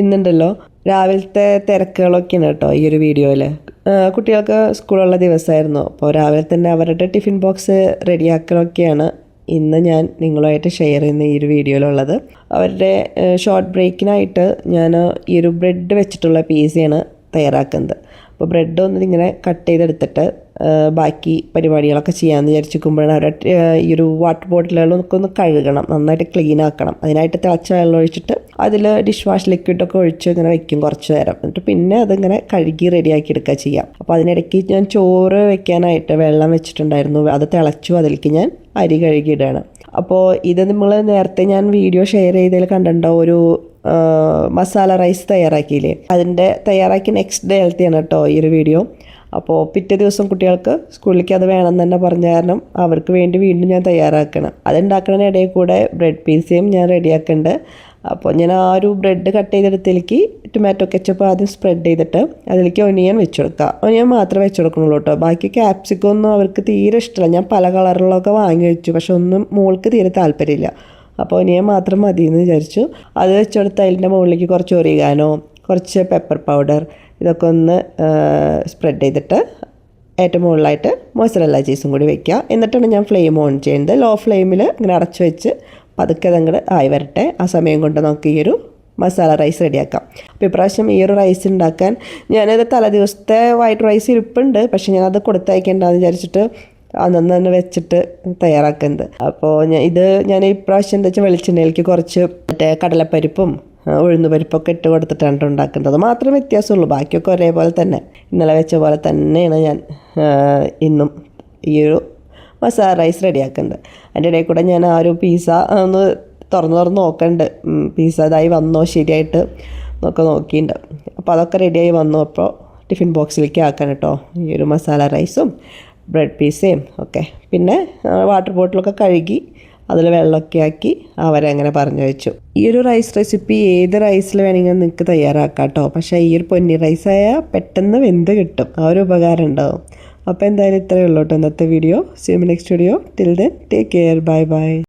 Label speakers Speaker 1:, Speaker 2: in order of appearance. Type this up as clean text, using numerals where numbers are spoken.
Speaker 1: ഇന്നുണ്ടല്ലോ രാവിലത്തെ തിരക്കുകളൊക്കെയാണ് കേട്ടോ ഈ ഒരു വീഡിയോയിൽ. കുട്ടികൾക്ക് സ്കൂളുള്ള ദിവസമായിരുന്നു. അപ്പോൾ രാവിലെ തന്നെ അവരുടെ ടിഫിൻ ബോക്സ് റെഡിയാക്കലൊക്കെയാണ് ഇന്ന് ഞാൻ നിങ്ങളുമായിട്ട് ഷെയർ ചെയ്യുന്ന ഈ ഒരു വീഡിയോയിലുള്ളത്. അവരുടെ ഷോർട്ട് ബ്രേക്കിനായിട്ട് ഞാൻ ഈ ഒരു ബ്രെഡ് വെച്ചിട്ടുള്ള പീസയാണ് തയ്യാറാക്കുന്നത്. അപ്പോൾ ബ്രെഡ് ഇങ്ങനെ കട്ട് ചെയ്തെടുത്തിട്ട് ബാക്കി പരിപാടികളൊക്കെ ചെയ്യാമെന്ന് വിചാരിച്ചിരിക്കുമ്പോഴാണ് അവരുടെ ഈ ഒരു വാട്ടർ ബോട്ടിലുകളൊക്കെ ഒന്ന് കഴുകണം, നന്നായിട്ട് ക്ലീൻ ആക്കണം. അതിനായിട്ട് തിളച്ച വെള്ളം ഒഴിച്ചിട്ട് അതിൽ ഡിഷ് വാഷ് ലിക്വിഡൊക്കെ ഒഴിച്ച് ഇങ്ങനെ വെക്കും കുറച്ച് നേരം. എന്നിട്ട് പിന്നെ അതിങ്ങനെ കഴുകി റെഡിയാക്കി എടുക്കുക ചെയ്യാം. അപ്പോൾ അതിനിടയ്ക്ക് ഞാൻ ചോറ് വെക്കാനായിട്ട് വെള്ളം വെച്ചിട്ടുണ്ടായിരുന്നു. അത് തിളച്ചു, അതിലേക്ക് ഞാൻ അരി കഴുകിയിടുകയാണ്. അപ്പോൾ ഇത് നമ്മൾ നേരത്തെ ഞാൻ വീഡിയോ ഷെയർ ചെയ്തതിൽ കണ്ടിട്ടുണ്ടാവും, ഒരു മസാല റൈസ് തയ്യാറാക്കിയില്ലേ, അതിൻ്റെ തയ്യാറാക്കി നെക്സ്റ്റ് ഡേ ഹെൽത്തിയാണ് കേട്ടോ ഈ ഒരു വീഡിയോ. അപ്പോൾ പിറ്റേ ദിവസം കുട്ടികൾക്ക് സ്കൂളിലേക്ക് അത് വേണമെന്ന് തന്നെ പറഞ്ഞ കാരണം അവർക്ക് വേണ്ടി വീണ്ടും ഞാൻ തയ്യാറാക്കണം. അതുണ്ടാക്കുന്നതിനിടയിൽ കൂടെ ബ്രെഡ് പീസയും ഞാൻ റെഡിയാക്കുന്നുണ്ട്. അപ്പോൾ ഞാൻ ആ ഒരു ബ്രെഡ് കട്ട് ചെയ്തെടുത്തേക്ക് ടൊമാറ്റോ കെച്ചപ്പ് ആദ്യം സ്പ്രെഡ് ചെയ്തിട്ട് അതിലേക്ക് ഒനിയൻ വെച്ച് കൊടുക്കുക. ഒനിയൻ മാത്രമേ വെച്ച് കൊടുക്കുന്നുള്ളൂ കേട്ടോ. ബാക്കി ക്യാപ്സിക്കം ഒന്നും അവർക്ക് തീരെ ഇഷ്ടമല്ല. ഞാൻ പല കളറിലൊക്കെ വാങ്ങി വെച്ചു, പക്ഷെ ഒന്നും മോൾക്ക് തീരെ താല്പര്യമില്ല. അപ്പോൾ ഒനിയൻ മാത്രം മതി എന്ന് വിചാരിച്ചു. അത് വെച്ച് കൊടുത്ത് അതിൻ്റെ മുകളിലേക്ക് കുറച്ച് ഒറിഗാനോ, കുറച്ച് പെപ്പർ പൗഡർ, ഇതൊക്കെ ഒന്ന് സ്പ്രെഡ് ചെയ്തിട്ട് ഏറ്റവും മുകളിലായിട്ട് മോസറല്ല ചീസും കൂടി വെക്കുക. എന്നിട്ടാണ് ഞാൻ ഫ്ലെയിം ഓൺ ചെയ്യുന്നത്. ലോ ഫ്ലെയിമിൽ ഇങ്ങനെ അടച്ചു വെച്ച് പതുക്കെ അതങ്ങോട്ട് ആയി വരട്ടെ. ആ സമയം കൊണ്ട് നമുക്ക് ഈ ഒരു മസാല റൈസ് റെഡിയാക്കാം. അപ്പോൾ ഇപ്രാവശ്യം ഈ ഒരു റൈസ് ഉണ്ടാക്കാൻ ഞാനത് തലേദിവസത്തെ വൈറ്റ് റൈസ് ഇരിപ്പുണ്ട്, പക്ഷേ ഞാനത് കൊടുത്തയക്കേണ്ടെന്ന് വിചാരിച്ചിട്ട് അന്ന് തന്നെ വെച്ചിട്ട് തയ്യാറാക്കുന്നത്. അപ്പോൾ ഞാൻ ഇപ്രാവശ്യം എന്താ വെച്ചാൽ വെളിച്ചെണ്ണയിലേക്ക് കുറച്ച് മറ്റേ കടലപ്പരിപ്പും ഉഴുന്നുപരിപ്പൊക്കെ ഇട്ട് കൊടുത്തിട്ടാണ് ഉണ്ടാക്കുന്നത്. അത് മാത്രമേ വ്യത്യാസമുള്ളൂ, ബാക്കിയൊക്കെ ഒരേപോലെ തന്നെ ഇന്നലെ വെച്ച പോലെ തന്നെയാണ് ഞാൻ ഇന്നും ഈ ഒരു മസാല റൈസ് റെഡിയാക്കുന്നത്. അതിൻ്റെ ഇടയിൽ കൂടെ ഞാൻ ആ ഒരു പിസ്സ ഒന്ന് തുറന്ന് നോക്കുന്നുണ്ട്, പിസ്സ ഇതായി വന്നോ ശരിയായിട്ട് നോക്കിയിട്ടുണ്ട്. അപ്പോൾ അതൊക്കെ റെഡിയായി വന്നു. അപ്പോൾ ടിഫിൻ ബോക്സിലേക്ക് ആക്കാൻ കേട്ടോ ഈ ഒരു മസാല റൈസും ബ്രെഡ് പീസയും ഒക്കെ. പിന്നെ വാട്ടർ ബോട്ടിലൊക്കെ കഴുകി അതിൽ വെള്ളമൊക്കെ ആക്കി അവരെ അങ്ങനെ പറഞ്ഞു വെച്ചു. ഈ ഒരു റൈസ് റെസിപ്പി ഏത് റൈസിൽ വേണമെങ്കിൽ നിങ്ങൾക്ക് തയ്യാറാക്കാം കേട്ടോ. പക്ഷേ ഈ ഒരു പൊന്നി റൈസായാൽ പെട്ടെന്ന് വെന്ത് കിട്ടും, ആ ഒരു ഉപകാരം ഉണ്ടാവും. അപ്പോൾ എന്തായാലും ഇത്രയേ ഉള്ളൂ കേട്ടോ ഇന്നത്തെ video. See you next video. Till then take care. Bye by.